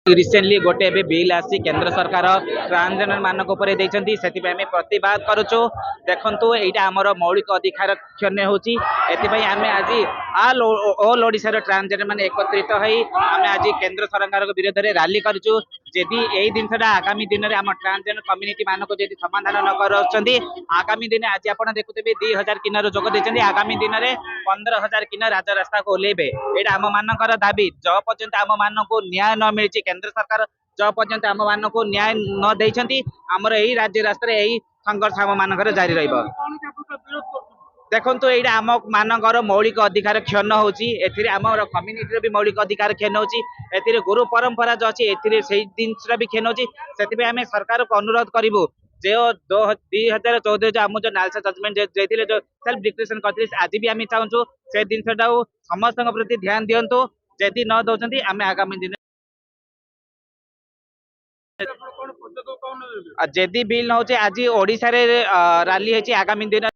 Recently गोटे ए bill आसी केंद्र सरकार ट्रांसजेंडर मानक उपरे देइछंती सेति आमे प्रतिवाद करूछु। देखंतु एटा हमर मौलिक अधिकार क्षण्य होची एति पई आमे आज ऑल ओडिसा रो ट्रांसजेंडर माने एकत्रित हई आमे आज केंद्र सरकार के विरोध रे रैली करूछु। जेदी एई दिनसटा आगामी दिन रे हम ट्रांसजेंडर कम्युनिटी मानक जेदी समाधान न करछंती आगामी दिन आज आपण देखुतेबे 2000 किन्नर जोग देछंती आगामी दिन रे 15000 किन्नर राज रास्ता को ओलेबे एटा हम मानकर दाबी जो पर्यंत हम मानको न्याय न मिलची केंद्र सरकार जो पर्यंत आम मान को न्याय न देइछंती हमर एही राज्य रास्ता रे एही संघर्ष हम मानकर जारी रहइबो। देखंतु एटा आम मानकर मौलिक अधिकार क्षण होची एथिरे हमर कम्युनिटी रे भी मौलिक अधिकार क्षण होची एथिरे गुरु परंपरा जो अछि एथिरे सेही दिनसरा भी क्षण होची सेति पे हमें सरकार को अनुरोध करिवो जे 2014 जो हम जो नालसा जजमेंट जेथिले जो सेल्फ डिक्लेरेशन करथिले आज भी हम चाहूछु से दिनसटा समस्त प्रति ध्यान दियंतु जेदी न दोचंती हमें आगामी दिन जेदी बिल न होचे आज ओडिसा रे रैली हेची आगामी दिन